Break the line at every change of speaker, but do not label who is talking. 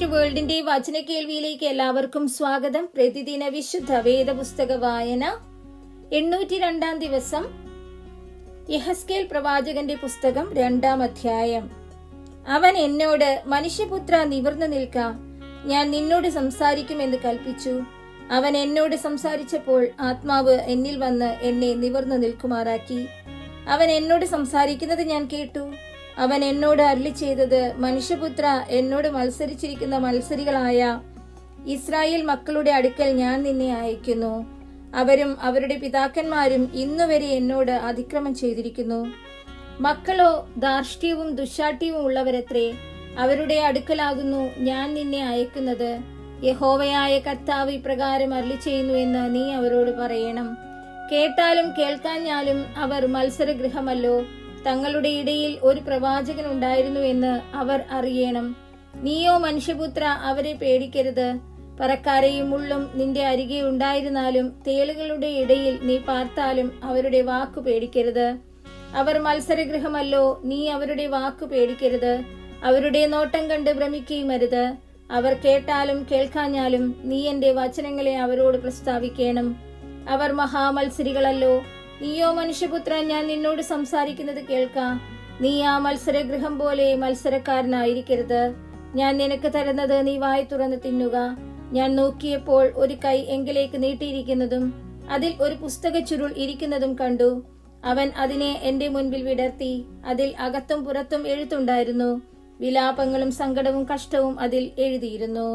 Impact വേൾഡിന്റെ വചന കേൾവിയിലേക്ക് എല്ലാവർക്കും സ്വാഗതം. പ്രതിദിന വിശുദ്ധ വേദപുസ്തക വായന 802 ദിവസം. യെഹെസ്കേൽ പ്രവാചകന്റെ പുസ്തകം 2-ാം അധ്യായം. അവൻ എന്നോട്, മനുഷ്യപുത്ര, നിവർന്നു നിൽക്ക, ഞാൻ നിന്നോട് സംസാരിക്കുമെന്ന് കൽപ്പിച്ചു. അവൻ എന്നോട് സംസാരിച്ചപ്പോൾ ആത്മാവ് എന്നിൽ വന്ന് എന്നെ നിവർന്നു നിൽക്കുമാറാക്കി. അവൻ എന്നോട് സംസാരിക്കുന്നത് ഞാൻ കേട്ടു. അവൻ എന്നോട് അരുളി ചെയ്തത്, മനുഷ്യപുത്ര, എന്നോട് മത്സരിച്ചിരിക്കുന്ന മത്സരികളായ ഇസ്രായേൽ മക്കളുടെ അടുക്കൽ ഞാൻ നിന്നെ അയക്കുന്നു. അവരും അവരുടെ പിതാക്കന്മാരും ഇന്നുവരെ എന്നോട് അതിക്രമം ചെയ്തിരിക്കുന്നു. മക്കളോ ധാർഷ്ട്യവും ദുശ്ശാഠ്യവും ഉള്ളവരത്രേ. അവരുടെ അടുക്കലാകുന്നു ഞാൻ നിന്നെ അയക്കുന്നത്. യഹോവയായ കർത്താവ് ഇപ്രകാരം അരുളി ചെയ്യുന്നു എന്ന് നീ അവരോട് പറയണം. കേട്ടാലും കേൾക്കാഞ്ഞാലും അവർ മത്സരഗൃഹമല്ലോ. തങ്ങളുടെ ഇടയിൽ ഒരു പ്രവാചകൻ ഉണ്ടായിരുന്നു എന്ന് അവർ അറിയണം. നീയോ മനുഷ്യപുത്ര, അവരെ പേടിക്കരുത്. പറക്കാരെയും മുള്ളും നിന്റെ അരികെ ഉണ്ടായിരുന്നാലും തേളുകളുടെ ഇടയിൽ നീ പാർത്താലും അവരുടെ വാക്കു പേടിക്കരുത്. അവർ മത്സരഗൃഹമല്ലോ, നീ അവരുടെ വാക്കു പേടിക്കരുത്. അവരുടെ നോട്ടം കണ്ട് ഭ്രമിക്കുകയും അരുത്. അവർ കേട്ടാലും കേൾക്കാഞ്ഞാലും നീ എന്റെ വചനങ്ങളെ അവരോട് പ്രസ്താവിക്കണം. അവർ മഹാമത്സരികളല്ലോ. നീയോ മനുഷ്യപുത്ര, ഞാൻ നിന്നോട് സംസാരിക്കുന്നത് കേൾക്ക. നീ ആ മത്സരഗൃഹം പോലെ മത്സരക്കാരനായിരിക്കരുത്. ഞാൻ നിനക്ക് തരുന്നത് നീ വായി തുറന്ന് തിന്നുക. ഞാൻ നോക്കിയപ്പോൾ ഒരു കൈ എങ്കിലേക്ക് നീട്ടിയിരിക്കുന്നതും അതിൽ ഒരു പുസ്തക ചുരുൾ ഇരിക്കുന്നതും കണ്ടു. അവൻ അതിനെ എന്റെ മുൻപിൽ വിടർത്തി. അതിൽ അകത്തും പുറത്തും എഴുത്തുണ്ടായിരുന്നു. വിലാപങ്ങളും സങ്കടവും കഷ്ടവും അതിൽ എഴുതിയിരുന്നു.